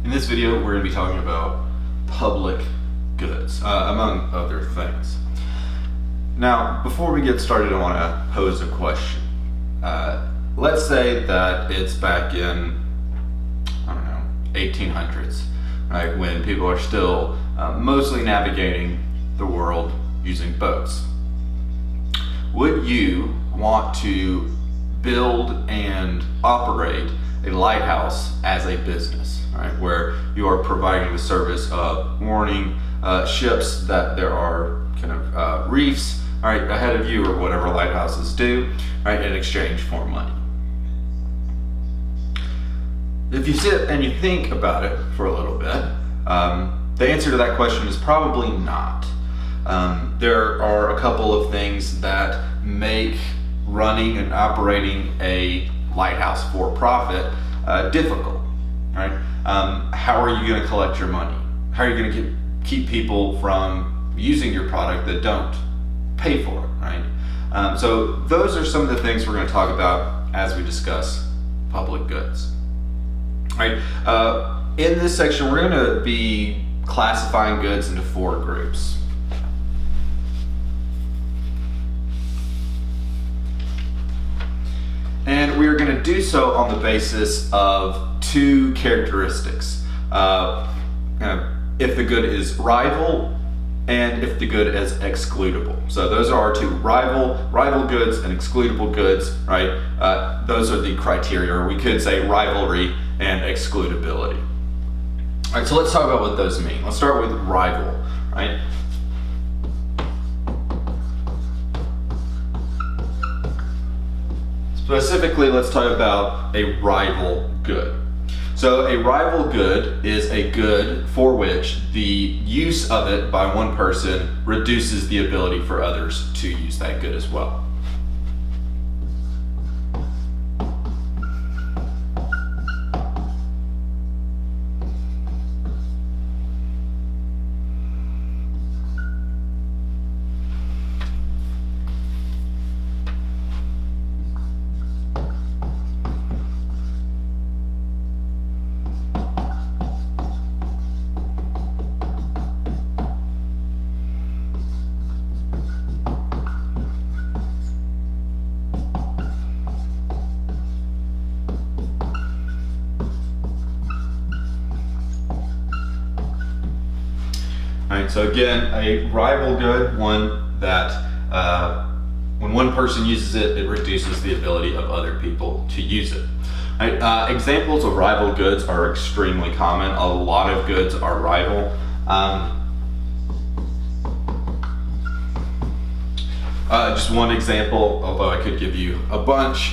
In this video, we're going to be talking about public goods, among other things. Now, before we get started, I want to pose a question. Let's say that it's back in, 1800s, right, when people are still mostly navigating the world using boats. Would you want to build and operate a lighthouse as a business, right, where you are providing the service of warning ships that there are kind of reefs, right, ahead of you, or whatever lighthouses do, right, in exchange for money? If you sit and you think about it for a little bit, the answer to that question is probably not. There are a couple of things that make running and operating a lighthouse for profit difficult, right? How are you going to collect your money? How are you going to keep people from using your product that don't pay for it, right? So those are some of the things we're going to talk about as we discuss public goods. Right. In this section, we're going to be classifying goods into 4 groups. And we are going to do so on the basis of 2 characteristics. If the good is rival and if the good is excludable. So those are our 2 rival goods and excludable goods, right? Those are the criteria, or we could say rivalry and excludability. All right, so let's talk about what those mean. Let's start with rival, right? Specifically, let's talk about a rival good. So a rival good is a good for which the use of it by one person reduces the ability for others to use that good as well. Right, so again, a rival good, one that when one person uses it, it reduces the ability of other people to use it. Right, examples of rival goods are extremely common. A lot of goods are rival. Just one example, although I could give you a bunch.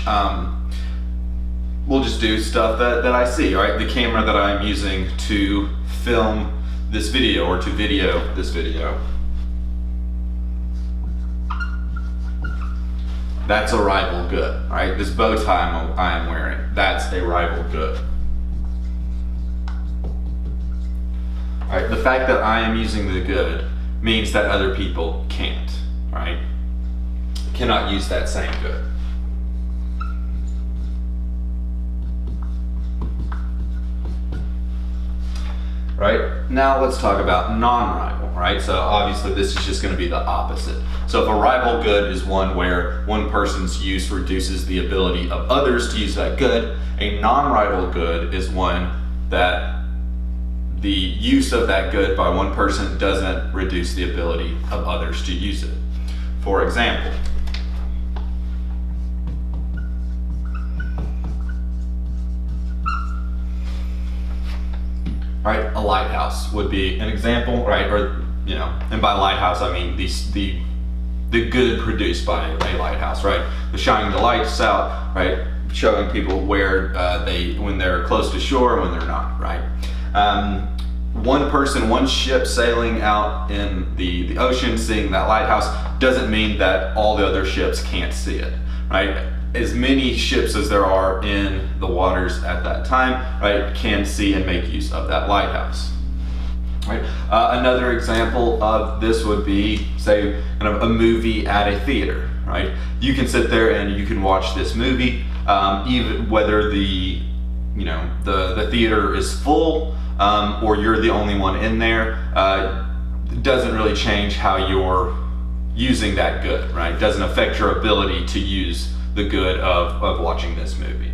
We'll just do stuff that I see, right? The camera that I'm using to film this video, or to video this video, that's a rival good, right? This bow tie I am wearing, that's a rival good. All right, the fact that I am using the good means that other people can't, right? Cannot use that same good. Right, now let's talk about non-rival, right? So obviously this is just going to be the opposite. So if a rival good is one where one person's use reduces the ability of others to use that good, a non-rival good is one that the use of that good by one person doesn't reduce the ability of others to use it. For example, right, a lighthouse would be an example, right? Or, and by lighthouse I mean the good produced by a lighthouse, right? The shining the lights out, right? Showing people where when they're close to shore and when they're not, right? One person, one ship sailing out in the ocean, seeing that lighthouse doesn't mean that all the other ships can't see it, right? As many ships as there are in the waters at that time, right, can see and make use of that lighthouse. Right? Another example of this would be, say, kind of a movie at a theater, right? You can sit there and you can watch this movie, even whether the theater is full or you're the only one in there, it doesn't really change how you're using that good, right? It doesn't affect your ability to use the good of watching this movie.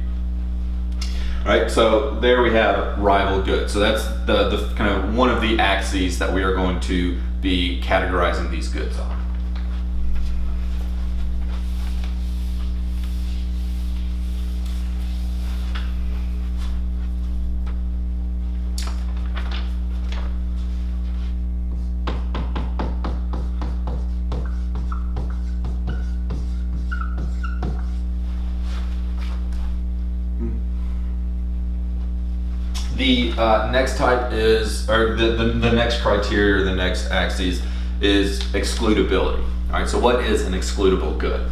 All right, so there we have rival good. So that's the kind of one of the axes that we are going to be categorizing these goods on. The next type is, or the next criteria, or the next axis is excludability. All right, so what is an excludable good?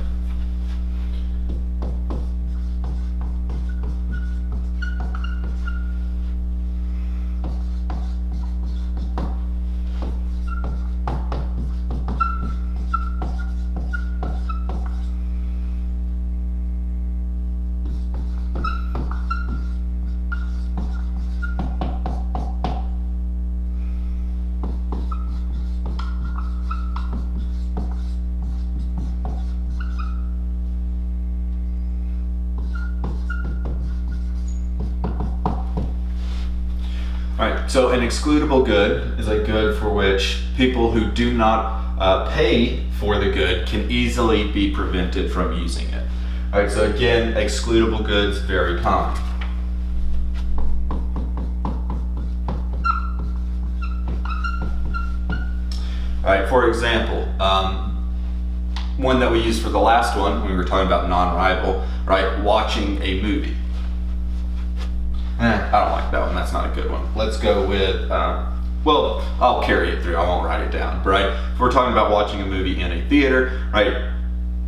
Alright, so an excludable good is a good for which people who do not pay for the good can easily be prevented from using it. Alright, so again, excludable goods, very common. Alright, for example, one that we used for the last one, when we were talking about non-rival, right, watching a movie. I don't like that one, that's not a good one. Let's go with, well, I'll carry it through, I won't write it down, right? If we're talking about watching a movie in a theater, right,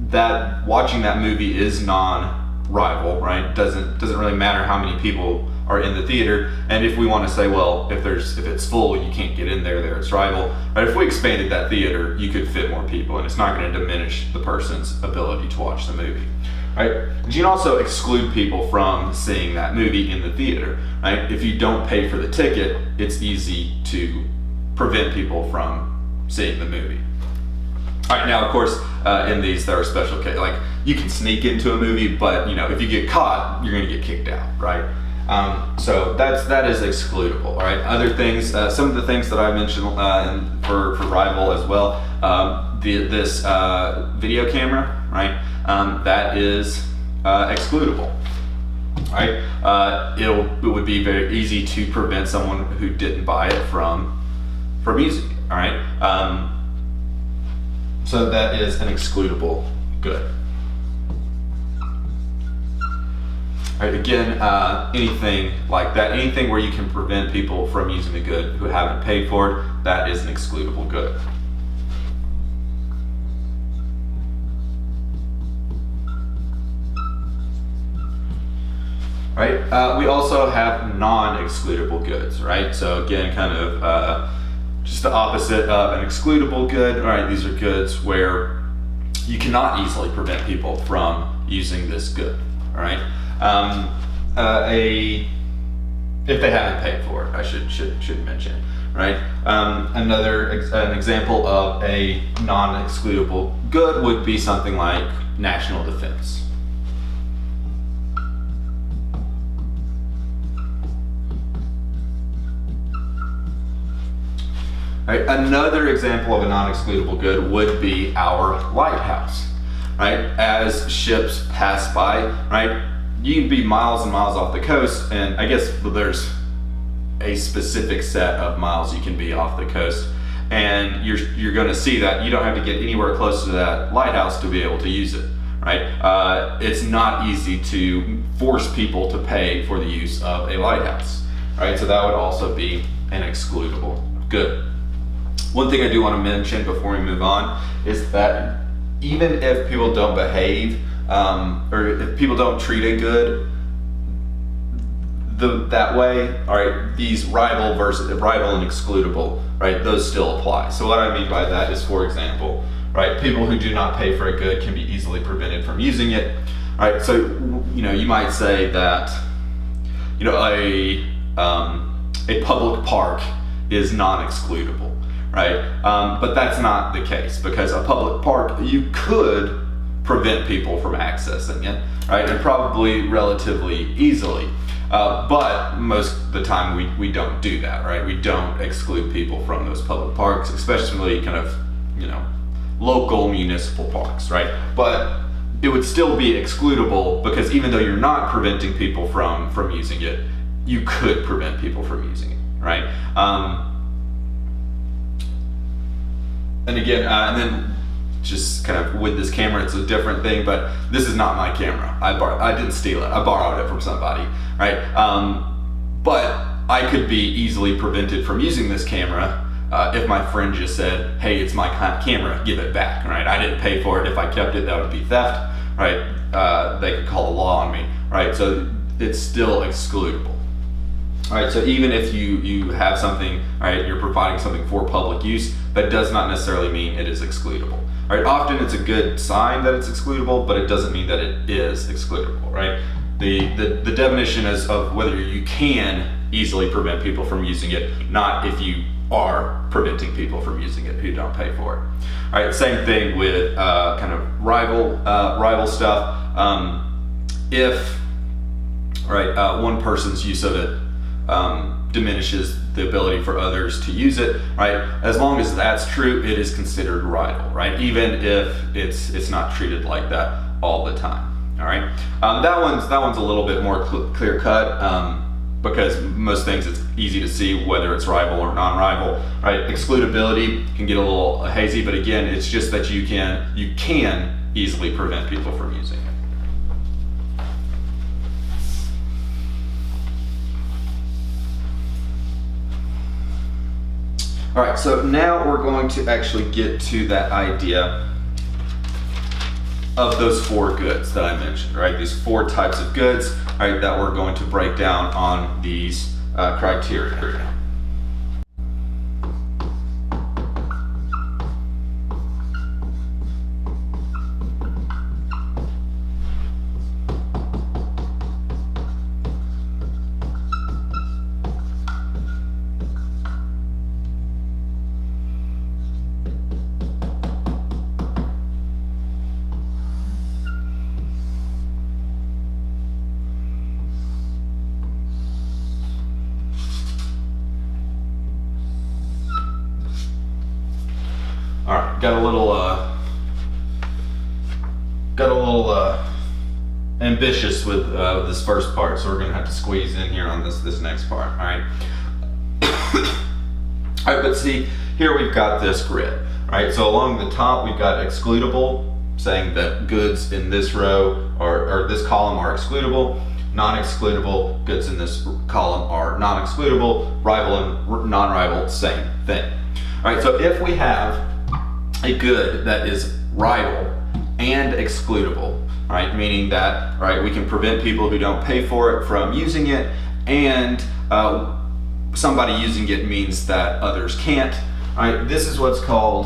that watching that movie is non-rival, right? Doesn't really matter how many people are in the theater, and if we want to say, well, if it's full, you can't get in there it's rival, right? If we expanded that theater, you could fit more people, and it's not going to diminish the person's ability to watch the movie. Right? You can also exclude people from seeing that movie in the theater, right? If you don't pay for the ticket, it's easy to prevent people from seeing the movie. All right, now of course, in these there are special cases, like you can sneak into a movie, but you know, if you get caught, you're gonna get kicked out, right? So that is excludable, all right? Other things, some of the things that I mentioned for rival as well, this video camera, right? That is excludable, right? It would be very easy to prevent someone who didn't buy it from using it, all right? So that is an excludable good. All right, again, anything like that, anything where you can prevent people from using a good who haven't paid for it, that is an excludable good. Right. We also have non-excludable goods, right? So again, kind of just the opposite of an excludable good. All right, these are goods where you cannot easily prevent people from using this good. All right, if they haven't paid for it, I should mention, right? An example of a non-excludable good would be something like national defense. Right, another example of a non-excludable good would be our lighthouse, right? As ships pass by, right, you can be miles and miles off the coast, and I guess there's a specific set of miles you can be off the coast, and you're going to see that you don't have to get anywhere close to that lighthouse to be able to use it, right? It's not easy to force people to pay for the use of a lighthouse, right? So that would also be an excludable good. One thing I do want to mention before we move on is that even if people don't behave, or if people don't treat it good that way, all right, these rival and excludable, right, those still apply. So what I mean by that is, for example, right, people who do not pay for a good can be easily prevented from using it, right? So, you know, you might say that, you know, a public park is non-excludable, right? But that's not the case, because a public park, you could prevent people from accessing it, right? And probably relatively easily. But most of the time we don't do that, right? We don't exclude people from those public parks, especially kind of, local municipal parks, right? But it would still be excludable, because even though you're not preventing people from using it, you could prevent people from using it, right? And again, and then just kind of with this camera, it's a different thing, but this is not my camera. I didn't steal it. I borrowed it from somebody, right? But I could be easily prevented from using this camera if my friend just said, hey, it's my camera, give it back, right? I didn't pay for it. If I kept it, that would be theft, right? They could call the law on me, right? So it's still excludable. All right, so even if you have something, right, you're providing something for public use, that does not necessarily mean it is excludable. All right, often it's a good sign that it's excludable, but it doesn't mean that it is excludable, right? The definition is of whether you can easily prevent people from using it, not if you are preventing people from using it who don't pay for it. All right, same thing with kind of rival stuff. If one person's use of it diminishes the ability for others to use it, right? As long as that's true, it is considered rival, right? Even if it's not treated like that all the time. All right, that one's a little bit more clear cut, because most things it's easy to see whether it's rival or non-rival, right? Excludability can get a little hazy, but again, it's just that you can easily prevent people from using it. All right, so now we're going to actually get to that idea of those 4 goods that I mentioned, right? These 4 types of goods, right, that we're going to break down on these criteria. All right, got a little ambitious with this first part, so we're gonna have to squeeze in here on this next part. All right. All right, but see, here we've got this grid. All right, so along the top we've got excludable, saying that goods in this row or this column are excludable. Non-excludable goods in this column are non-excludable. Rival and non-rival, same thing. All right, so if we have a good that is rival and excludable, right? Meaning that, right, we can prevent people who don't pay for it from using it, and somebody using it means that others can't, right? This is what's called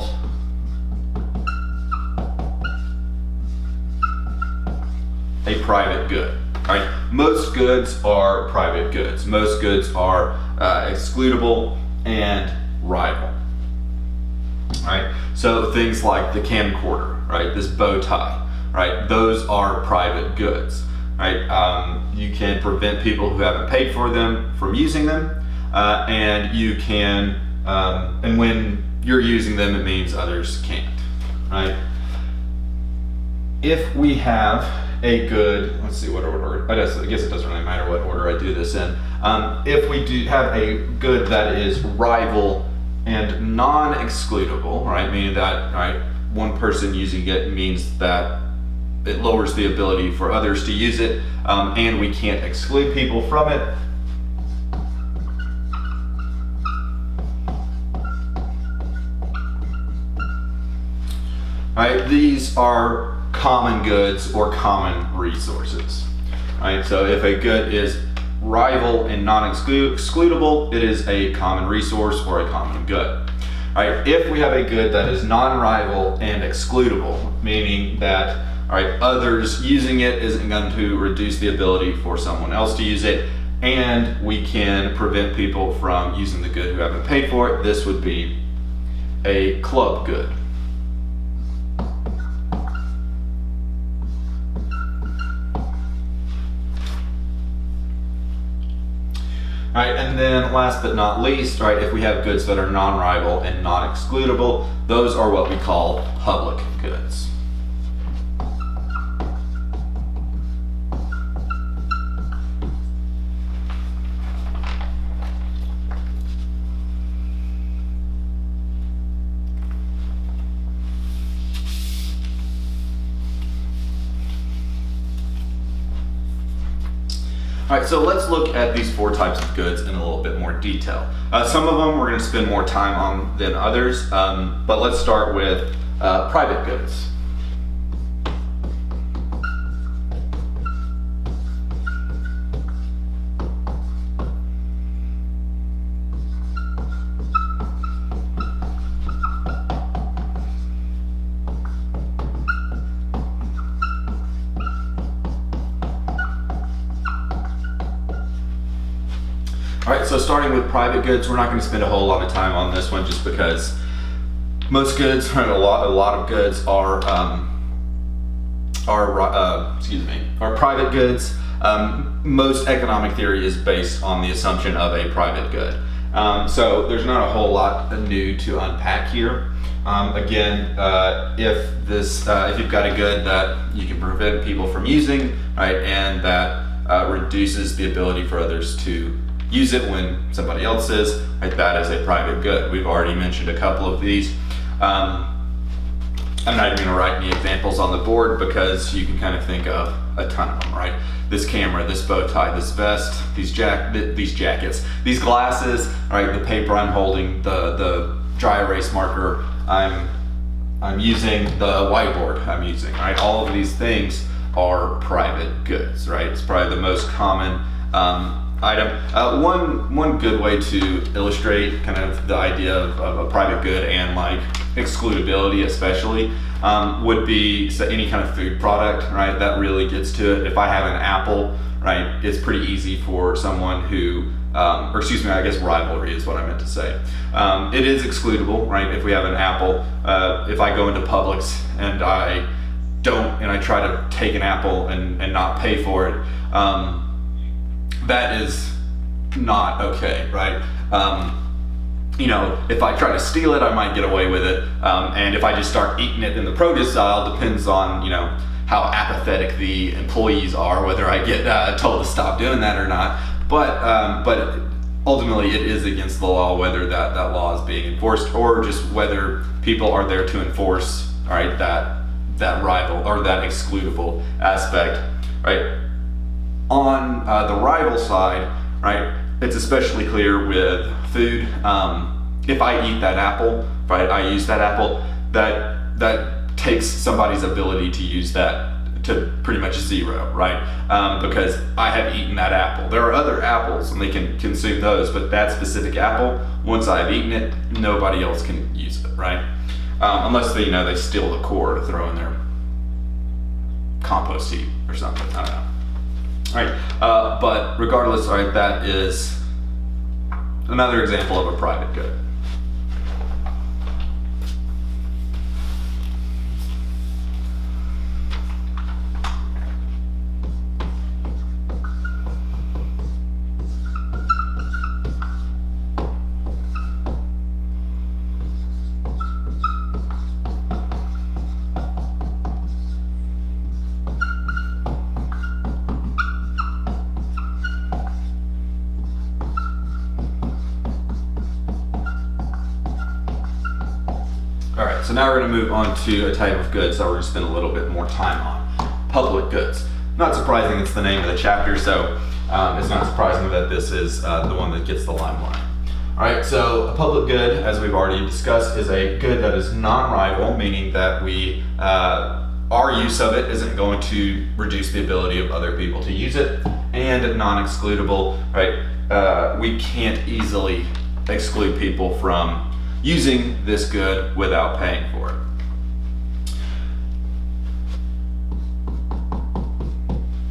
a private good, right? Most goods are private goods. Most goods are excludable and rival. Right? So things like the camcorder, right? This bow tie, right? Those are private goods, right? You can prevent people who haven't paid for them from using them, and you can, and when you're using them, it means others can't, right? If we have a good, let's see what order, I guess it doesn't really matter what order I do this in. If we do have a good that is rival and non-excludable, right? Meaning that, right, one person using it means that it lowers the ability for others to use it, and we can't exclude people from it. Right? These are common goods or common resources. Right? So if a good is rival and non-excludable, it is a common resource or a common good. Right? If we have a good that is non-rival and excludable, meaning that, all right, others using it isn't going to reduce the ability for someone else to use it, and we can prevent people from using the good who haven't paid for it. This would be a club good. All right, and then last but not least, right, if we have goods that are non-rival and non-excludable, those are what we call public goods. All right, so let's look at these 4 types of goods in a little bit more detail. Some of them we're going to spend more time on than others, but let's start with private goods. All right, so starting with private goods, we're not going to spend a whole lot of time on this one just because most goods, right, a lot of goods are private goods. Most economic theory is based on the assumption of a private good. So there's not a whole lot new to unpack here. Again, if you've got a good that you can prevent people from using, right, and that reduces the ability for others to use it when somebody else is, right, that is a private good. We've already mentioned a couple of these. I'm not even going to write any examples on the board because you can kind of think of a ton of them, right? This camera, this bow tie, this vest, these jackets, these glasses, right? The paper I'm holding, the dry erase marker I'm using, the whiteboard I'm using, right? All of these things are private goods, right? It's probably the most common item. One good way to illustrate kind of the idea of a private good and like excludability especially would be any kind of food product, right? That really gets to it. If I have an apple, right, it's pretty easy for someone who, or excuse me, I guess rivalry is what I meant to say. It is excludable, right? If we have an apple, if I go into Publix and I try to take an apple and not pay for it, that is not okay, right? If I try to steal it, I might get away with it. And if I just start eating it in the produce aisle, depends on, how apathetic the employees are, whether I get told to stop doing that or not. But ultimately it is against the law, whether that law is being enforced or just whether people are there to enforce, all right, that rival or that excludable aspect, right? On the rival side, right, it's especially clear with food. If I eat that apple, right, I use that apple, that takes somebody's ability to use that to pretty much zero, right? Because I have eaten that apple. There are other apples and they can consume those, but that specific apple, once I've eaten it, nobody else can use it, right? Unless they steal the core to throw in their compost heap or something, I don't know. All right, but regardless, all right, that is another example of a private good. All right, so now we're going to move on to a type of goods that we're going to spend a little bit more time on. Public goods. Not surprising, it's the name of the chapter, so it's not surprising that this is the one that gets the limelight. All right, so a public good, as we've already discussed, is a good that is non-rival, meaning that our use of it isn't going to reduce the ability of other people to use it, and non-excludable, right? We can't easily exclude people from using this good without paying for it.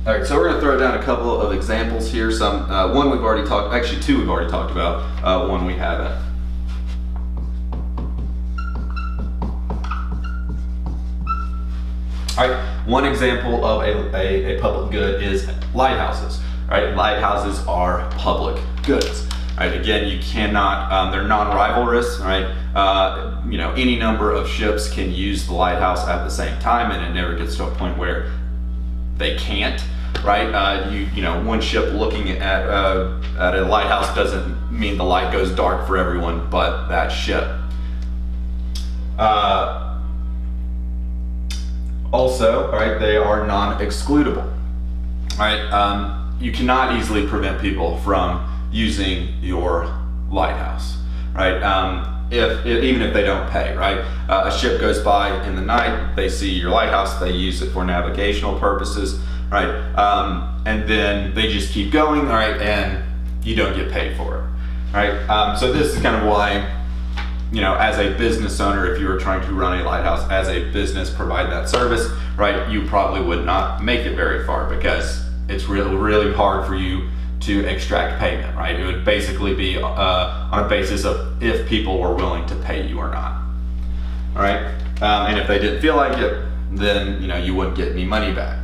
All right, so we're going to throw down a couple of examples here. One we've already talked, actually two we've already talked about, one we haven't. All right, one example of a public good is lighthouses. Right, lighthouses are public goods. Right, again, you cannot, they're non-rivalrous, right? Any number of ships can use the lighthouse at the same time, and it never gets to a point where they can't, right? One ship looking at a lighthouse doesn't mean the light goes dark for everyone but that ship. Also, right, they are non-excludable, right? You cannot easily prevent people from using your lighthouse, right? Even if they don't pay, right? A ship goes by in the night, they see your lighthouse, they use it for navigational purposes, right? And then they just keep going, all right, and you don't get paid for it, right? So this is kind of why, as a business owner, if you were trying to run a lighthouse as a business, provide that service, right, you probably would not make it very far because it's really, really hard for you to extract payment, right? It would basically be on a basis of if people were willing to pay you or not, all right? And if they didn't feel like it, then you wouldn't get any money back.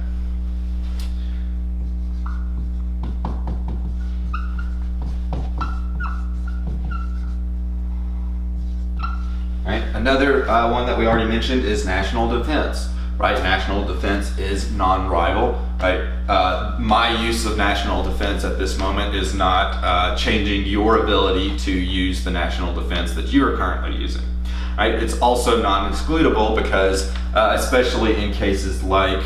Right? Another one that we already mentioned is national defense. Right? National defense is non-rival, right? My use of national defense at this moment is not changing your ability to use the national defense that you are currently using, right? It's also non-excludable because, especially in cases like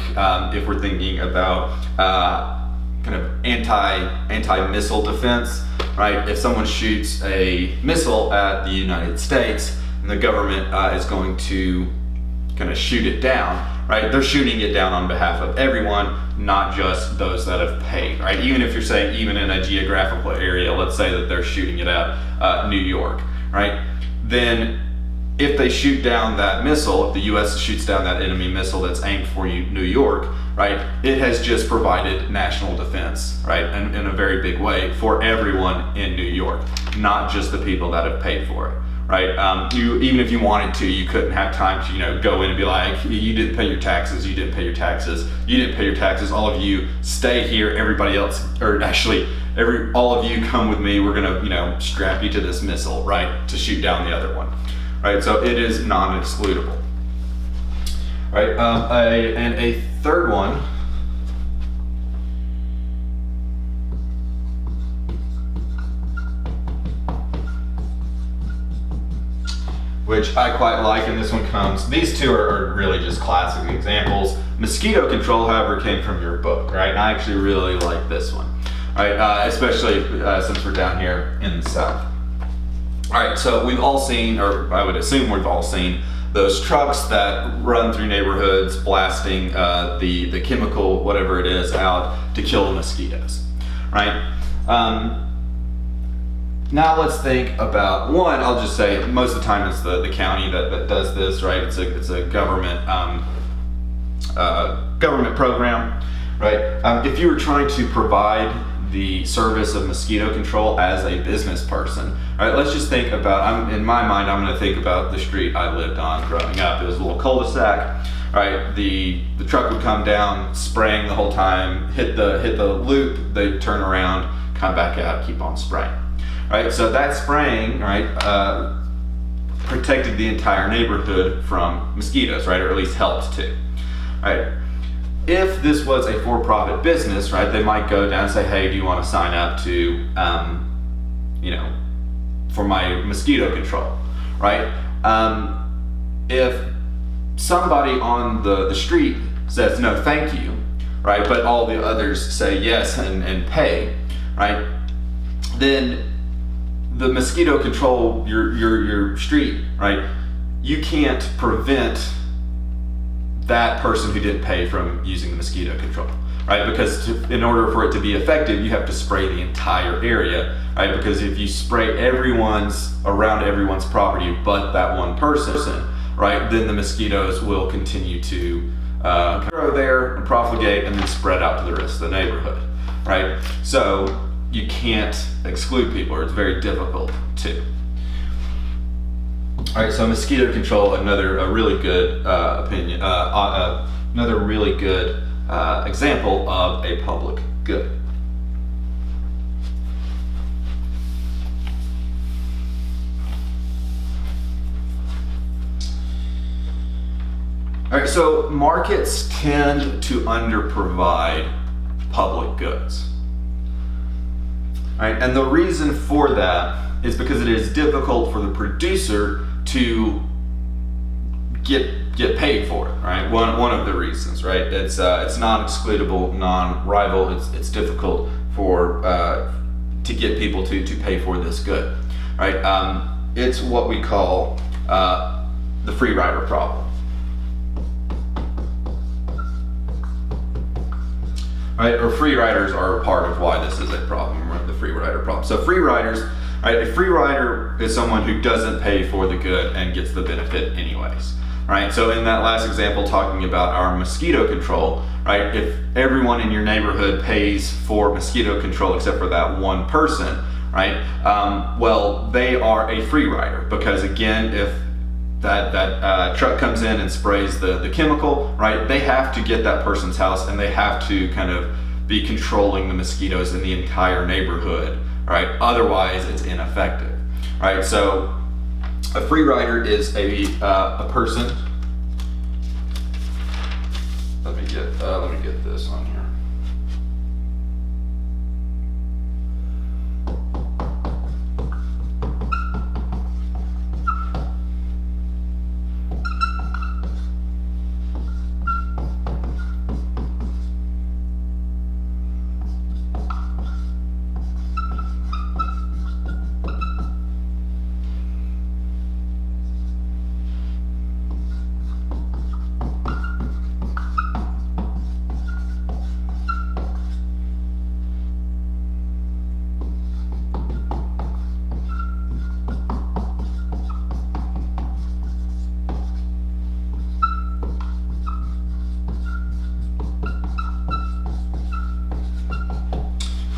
if we're thinking about kind of anti-missile defense, right? If someone shoots a missile at the United States and the government is going to kind of shoot it down, right? They're shooting it down on behalf of everyone, not just those that have paid, right? Even if you're saying even in a geographical area, let's say that they're shooting it at New York, right? Then if they shoot down that missile, if the US shoots down that enemy missile that's aimed for New York, right? It has just provided national defense, right? And in a very big way for everyone in New York, not just the people that have paid for it. Right, even if you wanted to, you couldn't have time to, go in and be like, you didn't pay your taxes, you didn't pay your taxes, you didn't pay your taxes. All of you stay here. Everybody else, or actually, all of you come with me. We're gonna, strap you to this missile, right, to shoot down the other one, right? So it is non-excludable, right? And a third one. Which I quite like, and this one comes, these two are really just classic examples. Mosquito control, however, came from your book, right? And I actually really like this one, right? Especially since we're down here in the South. All right, so we've all seen, or I would assume we've all seen, those trucks that run through neighborhoods blasting the chemical, whatever it is, out to kill the mosquitoes, right? Now let's think about one. I'll just say most of the time it's the county that does this, right? It's a government government program, right? If you were trying to provide the service of mosquito control as a business person, right? Let's just think about. In my mind, I'm going to think about the street I lived on growing up. It was a little cul-de-sac, right? The truck would come down, spraying the whole time, hit the loop, they'd turn around, come back out, keep on spraying. Right, so that spraying, right, protected the entire neighborhood from mosquitoes, right, or at least helped to, right? If this was a for-profit business, right, they might go down and say, hey, do you want to sign up to, for my mosquito control, right? If somebody on the street says no, thank you, right, but all the others say yes and pay, right, then the mosquito control your street, right? You can't prevent that person who didn't pay from using the mosquito control, right? Because in order for it to be effective, you have to spray the entire area, right? Because if you spray around everyone's property but that one person, right, then the mosquitoes will continue to grow there and propagate and then spread out to the rest of the neighborhood. right? So you can't exclude people, or it's very difficult to. All right, so mosquito control, another really good another really good example of a public good. All right, so markets tend to underprovide public goods. All right, and the reason for that is because it is difficult for the producer to get paid for it. Right, one of the reasons. Right, it's non-excludable, non-rival. It's difficult for to get people to pay for this good. Right, it's what we call the free rider problem. Right, or free riders are a part of why this is a problem, right? The free rider problem. So free riders, right? A free rider is someone who doesn't pay for the good and gets the benefit anyways, right? So in that last example, talking about our mosquito control, right? If everyone in your neighborhood pays for mosquito control except for that one person, right? Well, they are a free rider, because again, if that truck comes in and sprays the chemical, right? They have to get that person's house, and they have to kind of be controlling the mosquitoes in the entire neighborhood, right? Otherwise, it's ineffective, right? So a free rider is a person. Let me get this on here.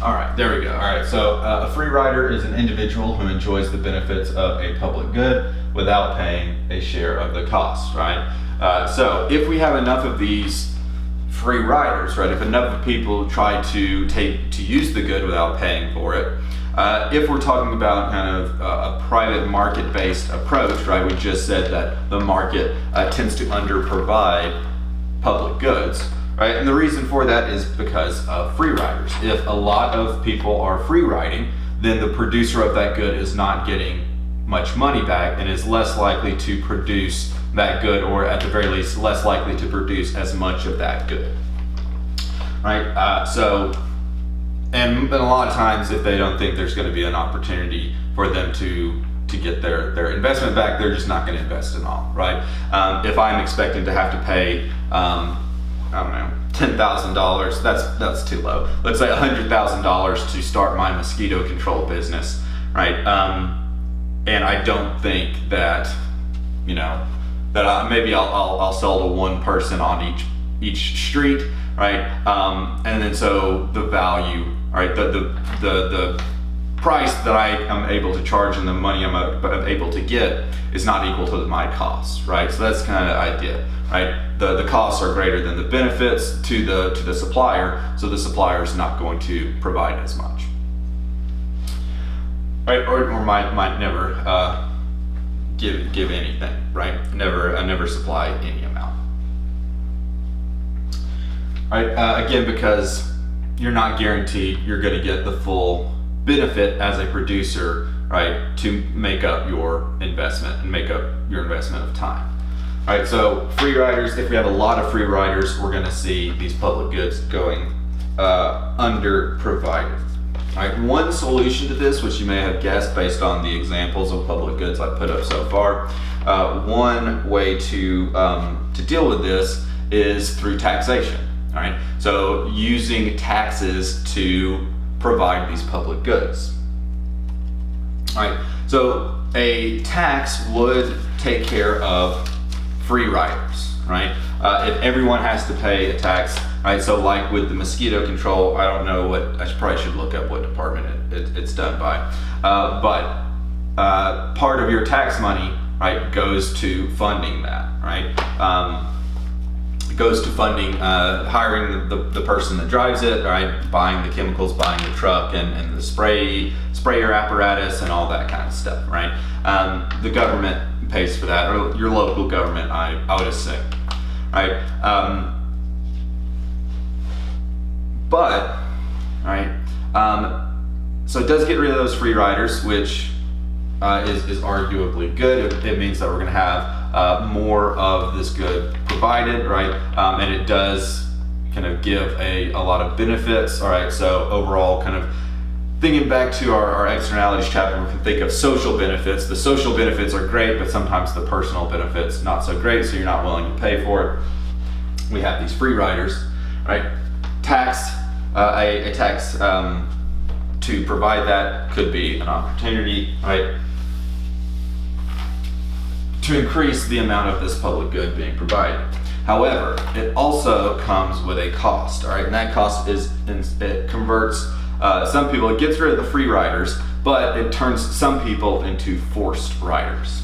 All right, there we go. All right, so a free rider is an individual who enjoys the benefits of a public good without paying a share of the cost, right? So if we have enough of these free riders, right, if enough people try to use the good without paying for it, if we're talking about kind of a private market-based approach, right, we just said that the market tends to underprovide public goods. Right, and the reason for that is because of free riders. If a lot of people are free riding, then the producer of that good is not getting much money back and is less likely to produce that good, or at the very least, less likely to produce as much of that good. Right, and a lot of times, if they don't think there's going to be an opportunity for them to get their investment back, they're just not going to invest at all. Right, if I'm expecting to have to pay I don't know, $10,000, that's too low. Let's say $100,000 to start my mosquito control business, right? And I don't think that, maybe I'll sell to one person on each street, right? And then so the value, right? The price that I am able to charge and the money I'm able to get is not equal to my costs, right? So that's kind of the idea, right? The costs are greater than the benefits to the supplier, so the supplier is not going to provide as much, right? Or might never give anything, right? Never supply any amount, right? Again, because you're not guaranteed you're going to get the full benefit as a producer, right, to make up your investment and make up your investment of time. All right, so free riders, if we have a lot of free riders, we're gonna see these public goods going under-provided. All right, one solution to this, which you may have guessed based on the examples of public goods I put up so far, one way to deal with this is through taxation. All right, so using taxes to provide these public goods. All right, so a tax would take care of free riders, right? If everyone has to pay a tax, right? So like with the mosquito control, I don't know what, probably should look up what department it's done by, but part of your tax money, right, goes to funding that, right? It goes to funding hiring the person that drives it, right? Buying the chemicals, buying the truck, and the sprayer apparatus, and all that kind of stuff, right? The government pays for that, or your local government, I would assume, right? But, right, so it does get rid of those free riders, which is arguably good. It means that we're going to have more of this good provided, right? And it does kind of give a lot of benefits. All right, so overall, kind of thinking back to our externalities chapter, we can think of social benefits. The social benefits are great, but sometimes the personal benefits not so great, so you're not willing to pay for it. We have these free riders, right? A tax to provide that could be an opportunity, right, to increase the amount of this public good being provided. However, it also comes with a cost, all right, and that cost is, it converts some people, it gets rid of the free riders, but it turns some people into forced riders.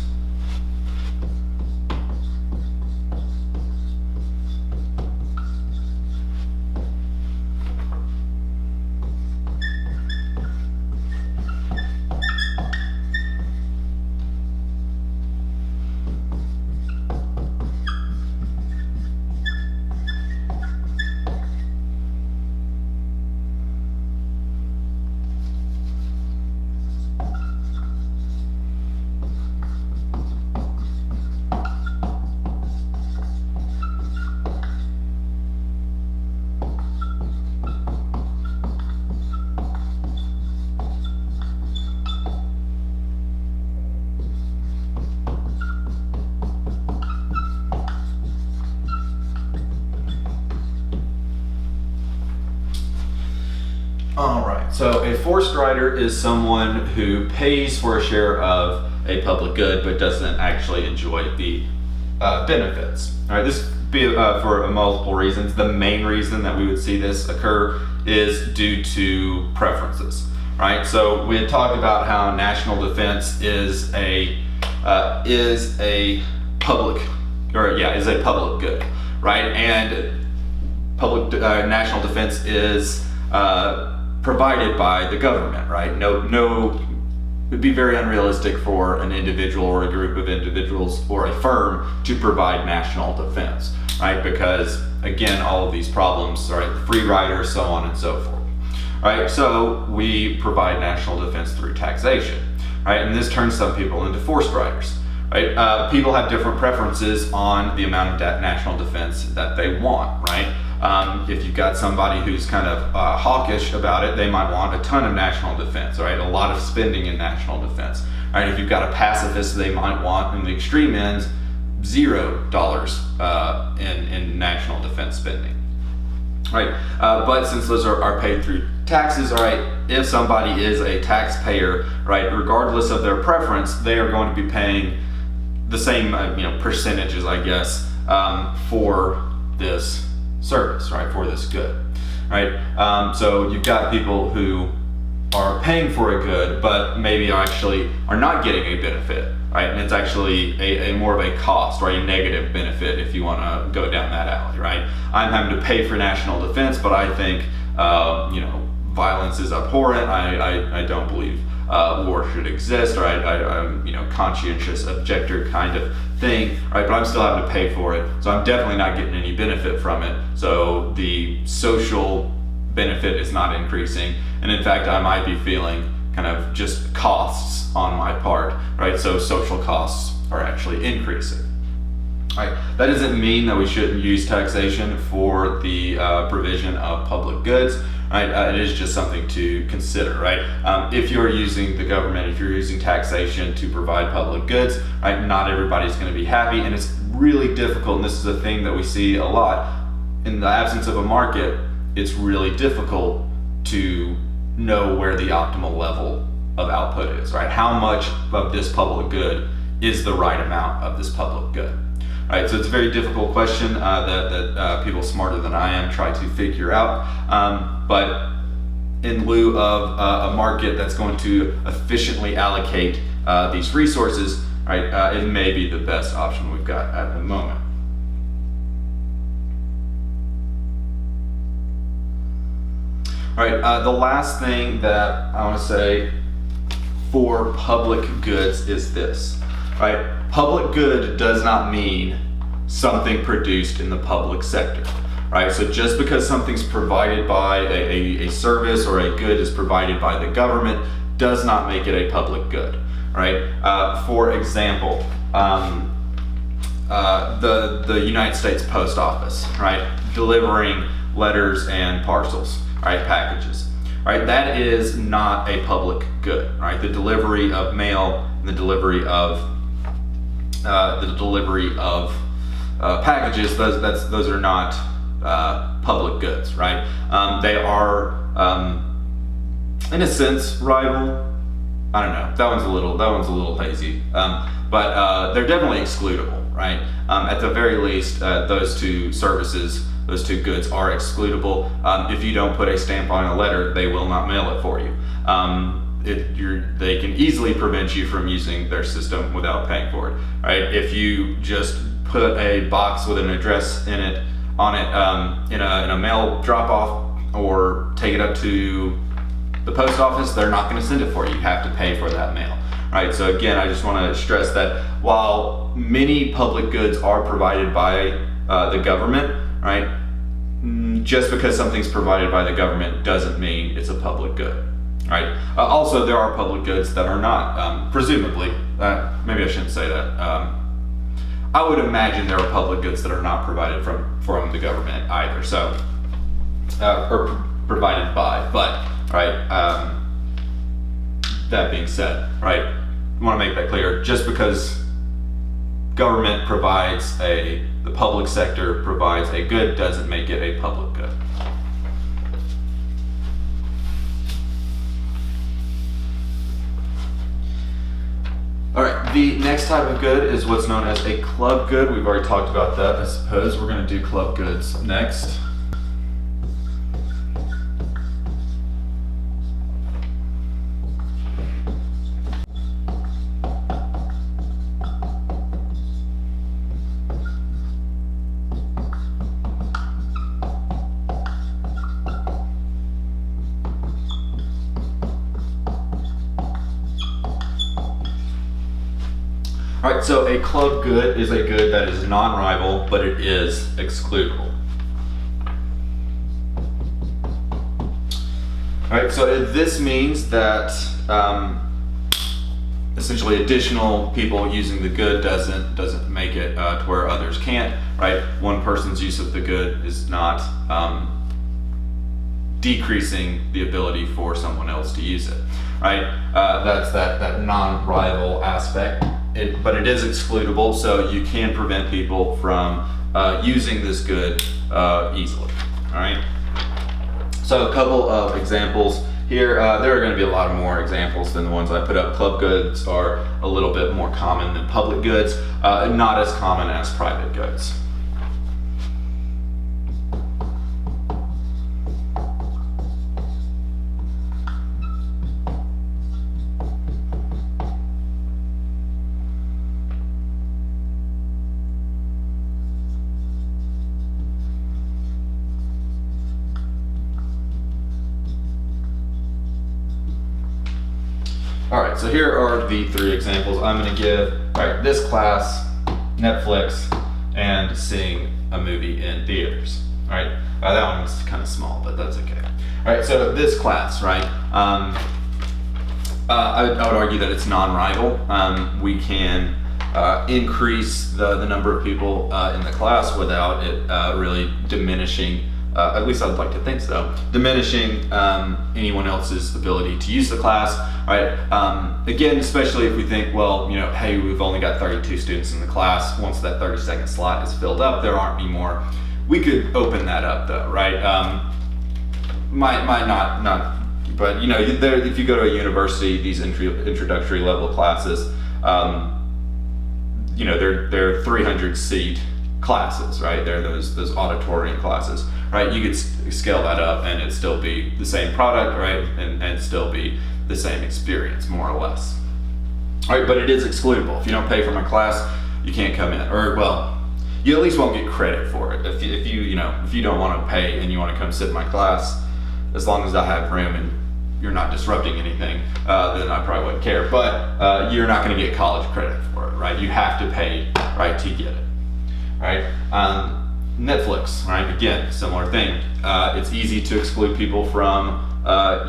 All right, so a forced rider is someone who pays for a share of a public good but doesn't actually enjoy the benefits. All right, this would be for multiple reasons. The main reason that we would see this occur is due to preferences, right? So we had talked about how national defense is a public good, right? And public national defense is provided by the government, right? It'd be very unrealistic for an individual or a group of individuals or a firm to provide national defense, right? Because again, all of these problems, right? Free riders, so on and so forth, right? So we provide national defense through taxation, right? And this turns some people into forced riders, right? People have different preferences on the amount of national defense that they want, right? If you've got somebody who's kind of hawkish about it, they might want a ton of national defense, right? A lot of spending in national defense, right? If you've got a pacifist, they might want, in the extreme ends, $0 in national defense spending, right? But since those are paid through taxes, all right, if somebody is a taxpayer, right, regardless of their preference, they are going to be paying the same, percentages, I guess, for this service, right, for this good, right? So you've got people who are paying for a good, but maybe actually are not getting a benefit, right? And it's actually a more of a cost, or a negative benefit if you want to go down that alley, right? I'm having to pay for national defense, but I think, violence is abhorrent. I don't believe war should exist, or I'm conscientious objector kind of thing, right? But I'm still having to pay for it, so I'm definitely not getting any benefit from it. So the social benefit is not increasing, and in fact, I might be feeling kind of just costs on my part, right? So social costs are actually increasing. Right. That doesn't mean that we shouldn't use taxation for the provision of public goods. Right? It is just something to consider, right? If you're using the government, if you're using taxation to provide public goods, right, not everybody's going to be happy, and it's really difficult, and this is a thing that we see a lot. In the absence of a market, it's really difficult to know where the optimal level of output is, right? How much of this public good is the right amount of this public good? right? So it's a very difficult question that people smarter than I am try to figure out. But in lieu of a market that's going to efficiently allocate these resources, right, it may be the best option we've got at the moment. All right, the last thing that I want to say for public goods is this, right? Public good does not mean something produced in the public sector, right? So just because something's provided by a service or a good is provided by the government does not make it a public good, right? For example, the United States Post Office, right? Delivering letters and parcels, right? Packages, right? That is not a public good, right? The delivery of mail, and the delivery of packages, those are not public goods, right? They are, in a sense, rival. I don't know. That one's a little hazy, but they're definitely excludable, right? At the very least, those two services, those two goods are excludable. If you don't put a stamp on a letter, they will not mail it for you. They can easily prevent you from using their system without paying for it, right? If you just put a box with an address in it, in a mail drop-off, or take it up to the post office, they're not going to send it for you. You have to pay for that mail, right? So again, I just want to stress that while many public goods are provided by the government, right, just because something's provided by the government doesn't mean it's a public good, right? Also, there are public goods that are not, presumably, maybe I shouldn't say that. I would imagine there are public goods that are not provided from the government either, so, or provided by, but, right, that being said, right, I want to make that clear, just because government provides the public sector provides a good doesn't make it a public good. All right, the next type of good is what's known as a club good. We've already talked about that, I suppose. We're going to do club goods next. All right, so a club good is a good that is non-rival, but it is excludable. All right, so this means that essentially additional people using the good doesn't make it to where others can't, right? One person's use of the good is not decreasing the ability for someone else to use it, right? That's that non-rival aspect. But it is excludable, so you can prevent people from using this good easily, all right? So a couple of examples here. There are going to be a lot more examples than the ones I put up. Club goods are a little bit more common than public goods, not as common as private goods. All right, so here are the three examples I'm going to give. All right, this class, Netflix, and seeing a movie in theaters. All right, that one's kind of small, but that's okay. All right, so this class, right? I would argue that it's non-rival. We can increase the number of people in the class without it really diminishing. At least I'd like to think so, diminishing anyone else's ability to use the class, right? Again, especially if we think, well, you know, hey, we've only got 32 students in the class. Once that 30-second slot is filled up, there aren't any more. We could open that up though, right? Might not, but you know, if you go to a university, these introductory level classes, they're 300 seat classes, right? They're those auditorium classes, right? You could scale that up and it'd still be the same product, right? And still be the same experience, more or less. All right, but it is excludable. If you don't pay for my class, you can't come in, or well, you at least won't get credit for it. If you don't want to pay and you want to come sit in my class, as long as I have room and you're not disrupting anything, then I probably wouldn't care. But you're not going to get college credit for it, right? You have to pay, right, to get it, right? Netflix, right? Again, similar thing. It's easy to exclude people from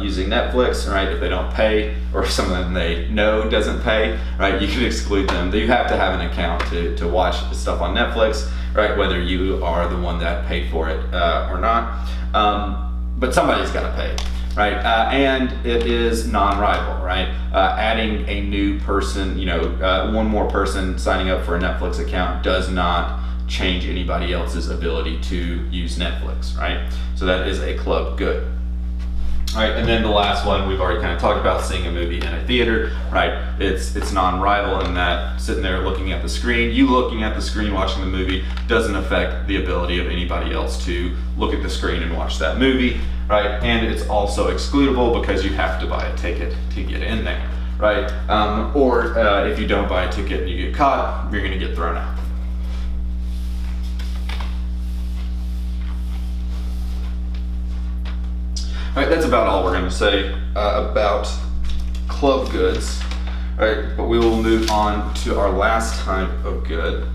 using Netflix, right? If they don't pay, or if someone they know doesn't pay, right? You can exclude them. You have to have an account to watch stuff on Netflix, right? Whether you are the one that paid for it or not. But somebody's got to pay, right? And it is non-rival, right? Adding a new person, one more person signing up for a Netflix account does not change anybody else's ability to use Netflix, right? So that is a club good. All right, and then the last one we've already kind of talked about, seeing a movie in a theater, right? It's non-rival in that sitting there looking at the screen, you looking at the screen watching the movie doesn't affect the ability of anybody else to look at the screen and watch that movie, right? And it's also excludable because you have to buy a ticket to get in there, right? Or if you don't buy a ticket and you get caught, you're gonna get thrown out. All right, that's about all we're going to say about club goods. All right, but we will move on to our last type of good.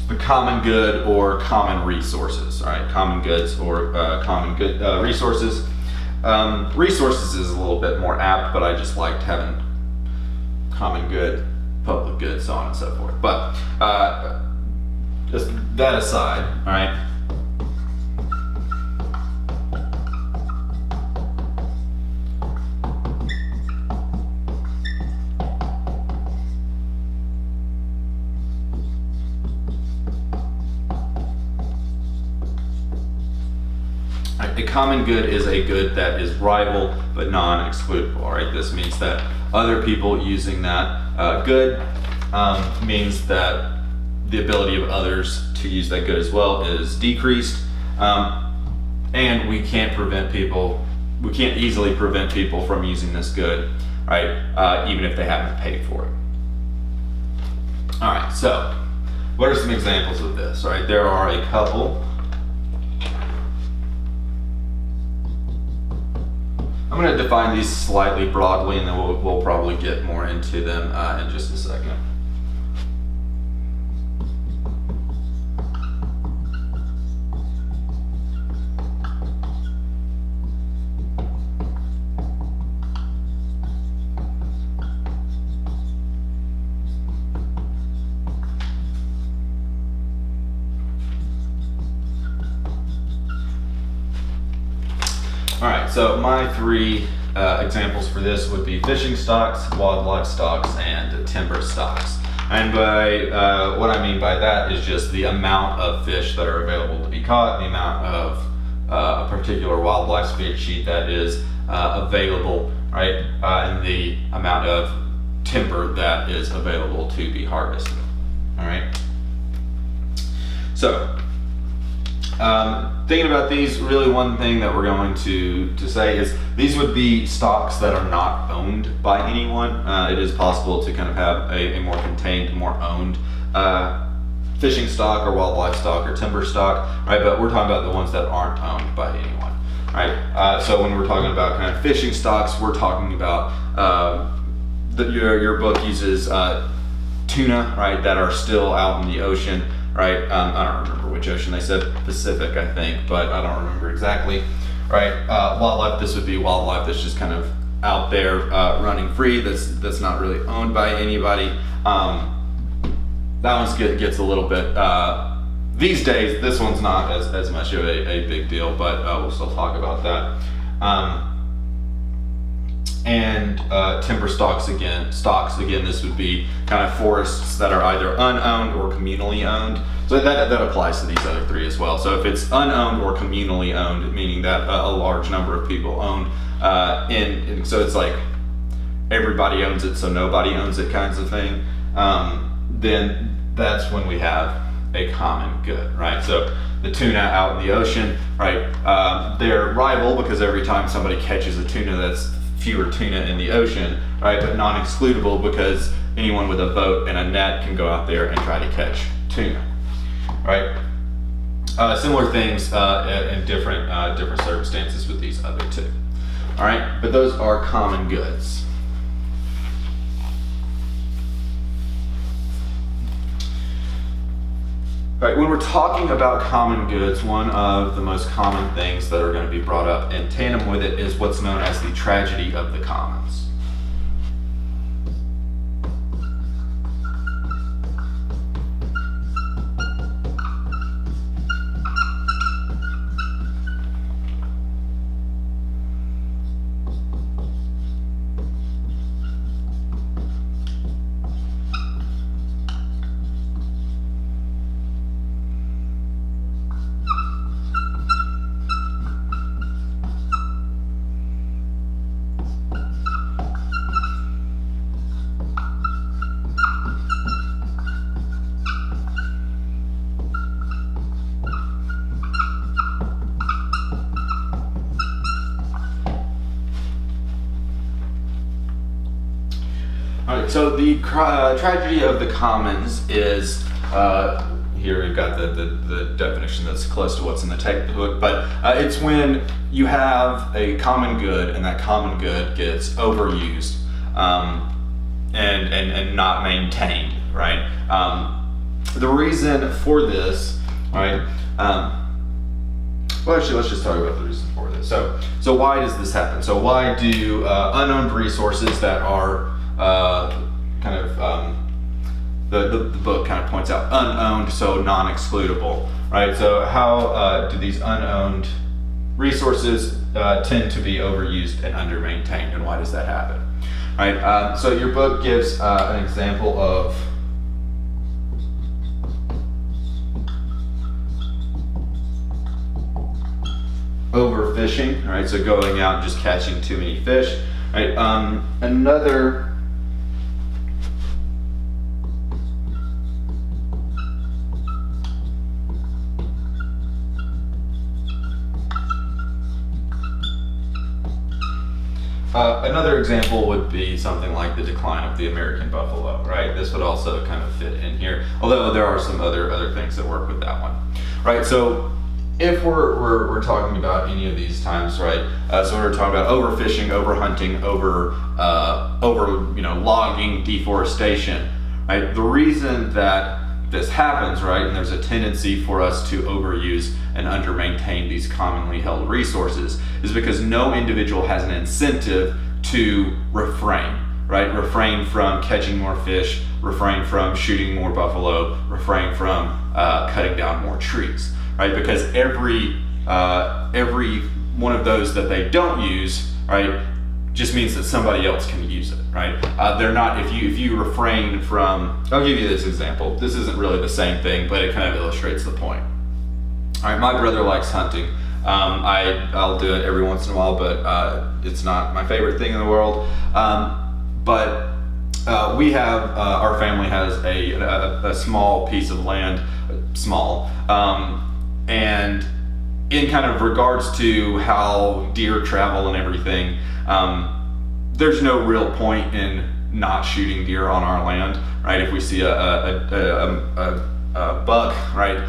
The common good or common resources. All right, common goods or common good resources. Resources is a little bit more apt, but I just liked having common good, public good, so on and so forth. But just that aside, all right. A common good is a good that is rival but non-excludable. All right, this means that other people using that good means that the ability of others to use that good as well is decreased, and we can't easily prevent people from using this good, right? Even if they haven't paid for it. All right, so what are some examples of this? All right, there are a couple. I'm going to define these slightly broadly, and then we'll probably get more into them in just a second. All right, so my three examples for this would be fishing stocks, wildlife stocks, and timber stocks. And by what I mean by that is just the amount of fish that are available to be caught, the amount of a particular wildlife species that is available, right, and the amount of timber that is available to be harvested. All right. So. Thinking about these, really one thing that we're going to say is these would be stocks that are not owned by anyone. It is possible to kind of have a more contained, more owned fishing stock or wildlife stock or timber stock, right? But we're talking about the ones that aren't owned by anyone, right? So when we're talking about kind of fishing stocks, we're talking about your book uses tuna, right, that are still out in the ocean, right? I don't remember which ocean they said, Pacific, I think, but I don't remember exactly, right? Wildlife, this would be wildlife that's just kind of out there running free, that's not really owned by anybody. That one gets a little bit, these days, this one's not as much of a big deal, but we'll still talk about that. And timber stocks again, this would be kind of forests that are either unowned or communally owned. So that applies to these other three as well. So if it's unowned or communally owned, meaning that a large number of people own, and so it's like everybody owns it, so nobody owns it kinds of thing, then that's when we have a common good, right? So the tuna out in the ocean, right? They're rival because every time somebody catches a tuna, that's fewer tuna in the ocean, right? But non-excludable because anyone with a boat and a net can go out there and try to catch tuna, right? Similar things in different circumstances with these other two, all right? But those are common goods. All right, when we're talking about common goods, one of the most common things that are going to be brought up in tandem with it is what's known as the tragedy of the commons. All right, so the tragedy of the commons is, here we've got the definition that's close to what's in the textbook, but it's when you have a common good and that common good gets overused and not maintained, right? The reason for this, right? Well, actually, let's just talk about the reason for this. So why does this happen? So why do unowned resources that are the book kind of points out unowned, so non-excludable, right? So how do these unowned resources tend to be overused and under-maintained, and why does that happen? Right. So your book gives an example of overfishing, right? So going out and just catching too many fish, right? Another example would be something like the decline of the American buffalo, right? This would also kind of fit in here, although there are some other things that work with that one, right? So if we're talking about any of these times, right? So we're talking about overfishing, overhunting, over logging, deforestation, right? The reason that this happens, right, and there's a tendency for us to overuse and under-maintain these commonly held resources, is because no individual has an incentive to refrain, right? Refrain from catching more fish, refrain from shooting more buffalo, refrain from cutting down more trees, right? Because every one of those that they don't use, right, just means that somebody else can use it, right? They're not, if you refrain from, I'll give you this example. This isn't really the same thing, but it kind of illustrates the point. All right, my brother likes hunting. I'll do it every once in a while, but it's not my favorite thing in the world. But we have, our family has a small piece of land, and in kind of regards to how deer travel and everything, there's no real point in not shooting deer on our land, right? If we see a buck, right,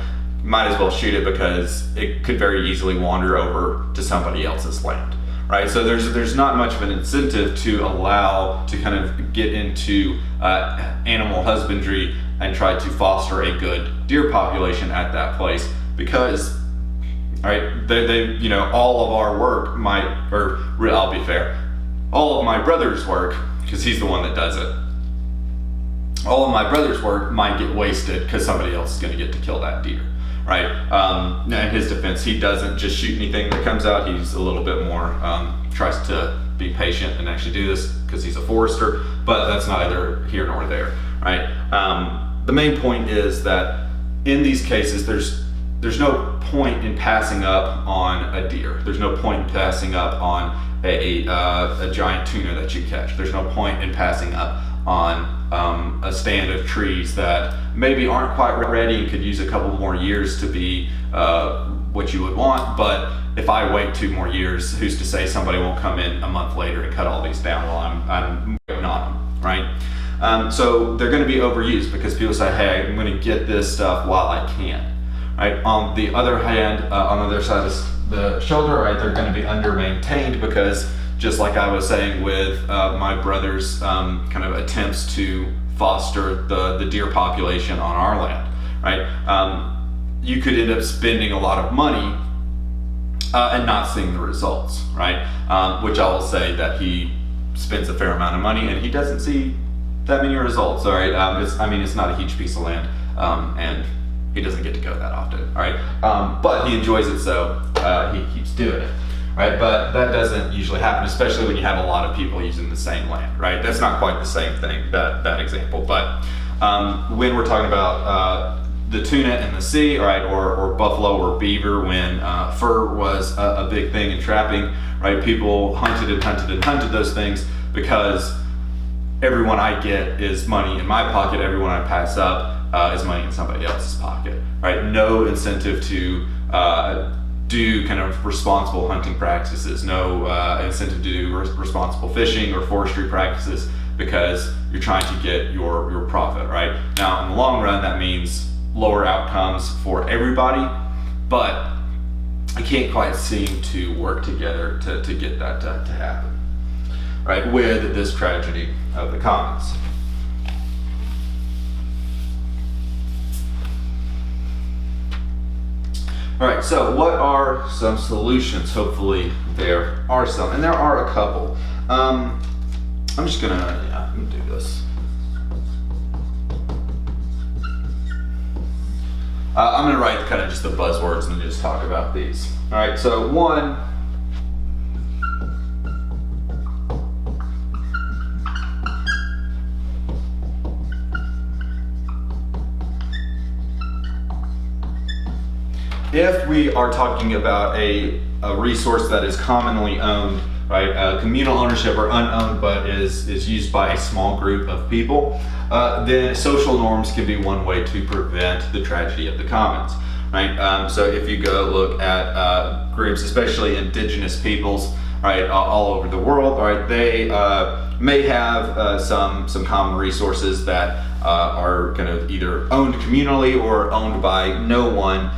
might as well shoot it because it could very easily wander over to somebody else's land, right? So there's not much of an incentive to allow to kind of get into animal husbandry and try to foster a good deer population at that place, because right, they all of our work might, or I'll be fair, all of my brother's work, because he's the one that does it, all of my brother's work might get wasted because somebody else is going to get to kill that deer, right? Now in his defense, he doesn't just shoot anything that comes out. He's a little bit more, tries to be patient and actually do this because he's a forester, but that's neither here nor there, right? The main point is that in these cases, there's no point in passing up on a deer. There's no point in passing up on a giant tuna that you catch. There's no point in passing up on a stand of trees that maybe aren't quite ready and could use a couple more years to be what you would want. But if I wait 2 more years, who's to say somebody won't come in a month later and cut all these down while I'm waiting on them, right? So they're going to be overused because people say, hey, I'm going to get this stuff while I can. Right? On the other hand, on the other side of the shoulder, right, they're going to be under-maintained because, just like I was saying with my brother's kind of attempts to foster the deer population on our land, right? You could end up spending a lot of money and not seeing the results, right? Which I will say that he spends a fair amount of money and he doesn't see that many results, all right? It's not a huge piece of land, and he doesn't get to go that often, all right? But he enjoys it, so he keeps doing it, right? But that doesn't usually happen, especially when you have a lot of people using the same land, right? That's not quite the same thing, that example. But when we're talking about the tuna in the sea, right, or buffalo or beaver, when fur was a big thing in trapping, right? People hunted and hunted and hunted those things because everyone I get is money in my pocket, everyone I pass up is money in somebody else's pocket, right? No incentive to do kind of responsible hunting practices, no incentive to do responsible fishing or forestry practices because you're trying to get your profit, right? Now, in the long run, that means lower outcomes for everybody, but I can't quite seem to work together to get that to happen, right? With this tragedy of the commons. All right, so what are some solutions? Hopefully there are some, and there are a couple. I'm gonna do this. I'm gonna write kind of just the buzzwords and just talk about these. All right, so one, if we are talking about a resource that is commonly owned, right, communal ownership or unowned, but is used by a small group of people, then social norms can be one way to prevent the tragedy of the commons, right? So if you go look at groups, especially indigenous peoples, right, all over the world, right, they may have some common resources that are kind of either owned communally or owned by no one.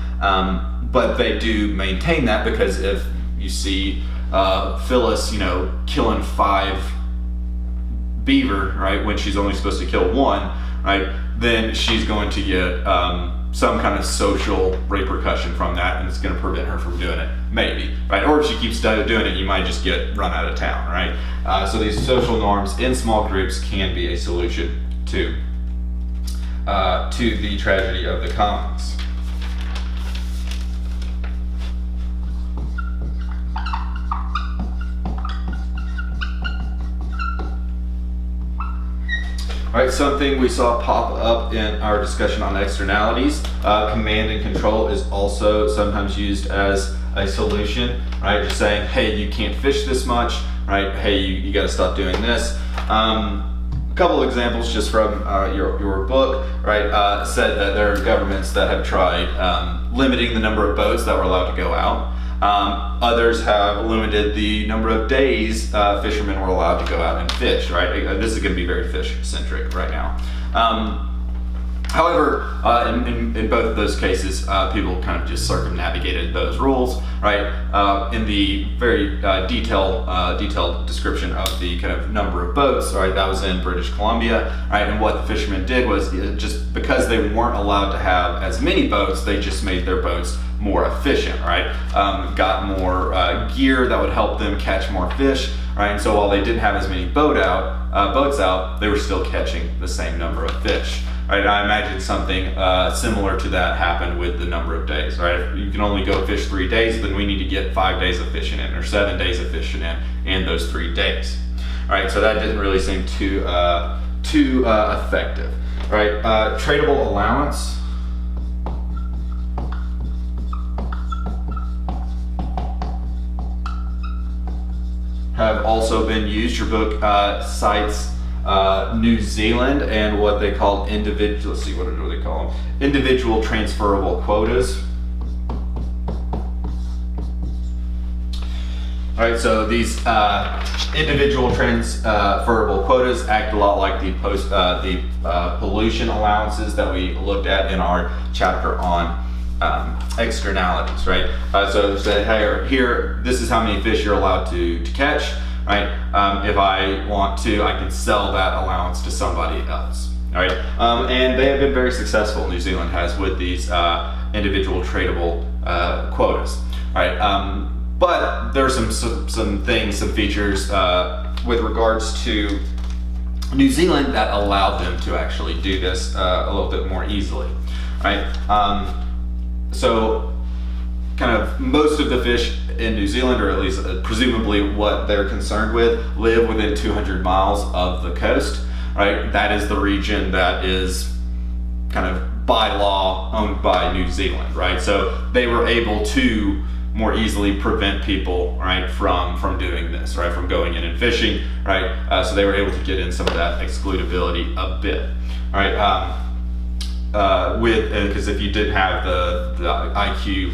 But they do maintain that because if you see Phyllis, killing 5 beaver, right, when she's only supposed to kill 1, right, then she's going to get some kind of social repercussion from that, and it's going to prevent her from doing it, maybe, right? Or if she keeps doing it, you might just get run out of town, right? So these social norms in small groups can be a solution to the tragedy of the commons. All right, something we saw pop up in our discussion on externalities. Command and control is also sometimes used as a solution, right? Just saying, hey, you can't fish this much, right? Hey, you got to stop doing this. A couple of examples just from your book, right? Said that there are governments that have tried limiting the number of boats that were allowed to go out. Others have limited the number of days fishermen were allowed to go out and fish, right? This is going to be very fish-centric right now. However, in both of those cases, people kind of just circumnavigated those rules, right? In the very detailed description of the kind of number of boats, right? That was in British Columbia, right? And what the fishermen did was just because they weren't allowed to have as many boats, they just made their boats more efficient, right? Got more gear that would help them catch more fish, right? And so while they didn't have as many boats out, they were still catching the same number of fish. Right, I imagine something similar to that happened with the number of days, right? If you can only go fish 3 days, then we need to get 5 days of fishing in, or 7 days of fishing in those 3 days. All right, so that didn't really seem too effective, right? Tradable allowance. have also been used. Your book cites New Zealand and what they call individual, let's see, what do they call them? Individual transferable quotas. All right, so these individual transferable quotas act a lot like the pollution allowances that we looked at in our chapter on externalities, right? So say, hey, here, this is how many fish you're allowed to catch, right? If I want to, I can sell that allowance to somebody else, all right? And they have been very successful, New Zealand has, with these individual tradable quotas, all right? But there are some things, some features with regards to New Zealand that allowed them to actually do this a little bit more easily, right? So kind of most of the fish in New Zealand, or at least presumably what they're concerned with, live within 200 miles of the coast, right? That is the region that is kind of by law owned by New Zealand, right? So they were able to more easily prevent people, right, from doing this, right, from going in and fishing, right? So they were able to get in some of that excludability a bit, all right? Because if you didn't have the ITQ,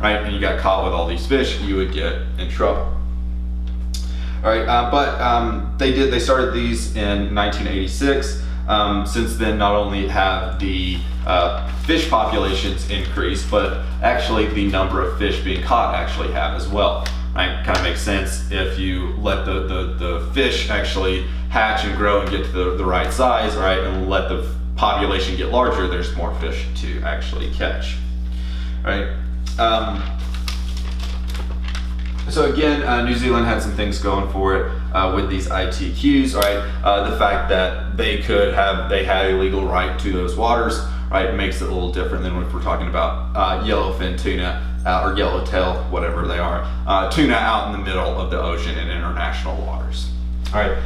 right, and you got caught with all these fish, you would get in trouble. All right, they started these in 1986. Since then, not only have the fish populations increased, but actually the number of fish being caught actually have as well. Right? Kind of makes sense if you let the fish actually hatch and grow and get to the right size, right, and let the population get larger, there's more fish to actually catch, right? So again, New Zealand had some things going for it with these ITQs, right? The fact that they had a legal right to those waters, right, makes it a little different than if we're talking about yellowfin tuna or yellowtail, whatever they are, tuna out in the middle of the ocean in international waters. All right.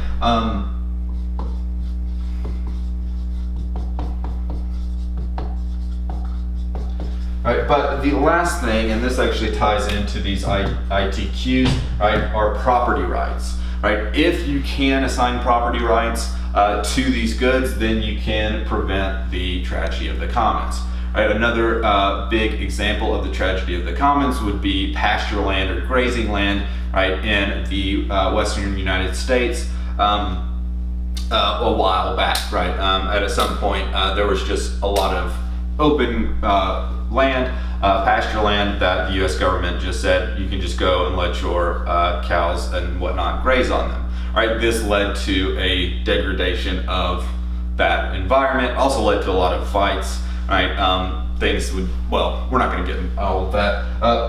All right, but the last thing, and this actually ties into these ITQs, right, are property rights, right? If you can assign property rights to these goods, then you can prevent the tragedy of the commons. Right, another big example of the tragedy of the commons would be pasture land or grazing land, right, in the western United States a while back, right? At some point, there was just a lot of open land, pasture land that the U.S. government just said you can just go and let your cows and whatnot graze on them. Right, this led to a degradation of that environment. Also led to a lot of fights. Right, things would, well, we're not going to get into all of that,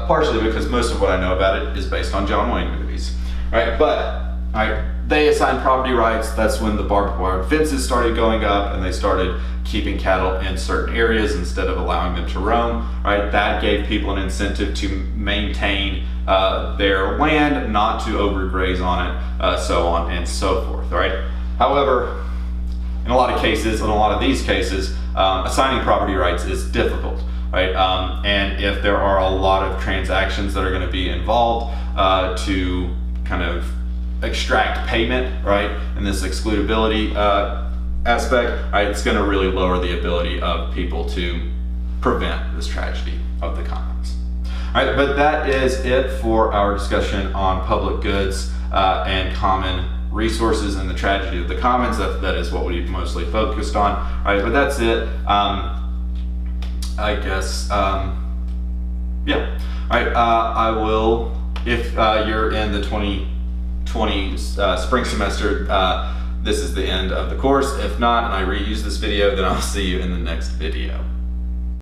partially because most of what I know about it is based on John Wayne movies, right? But, right, they assigned property rights. That's when the barbed wire fences started going up, and they started keeping cattle in certain areas instead of allowing them to roam, right? That gave people an incentive to maintain their land, not to overgraze on it, so on and so forth, right? However, in a lot of cases, in a lot of these cases, assigning property rights is difficult, right? And if there are a lot of transactions that are going to be involved to kind of extract payment, right, in this excludability aspect, right, it's going to really lower the ability of people to prevent this tragedy of the commons. All right, but that is it for our discussion on public goods and common resources and the tragedy of the commons. That is what we mostly focused on. All right, but that's it. I guess, yeah. All right, I will, if you're in the 2020 spring semester, this is the end of the course. If not, and I reuse this video, then I'll see you in the next video.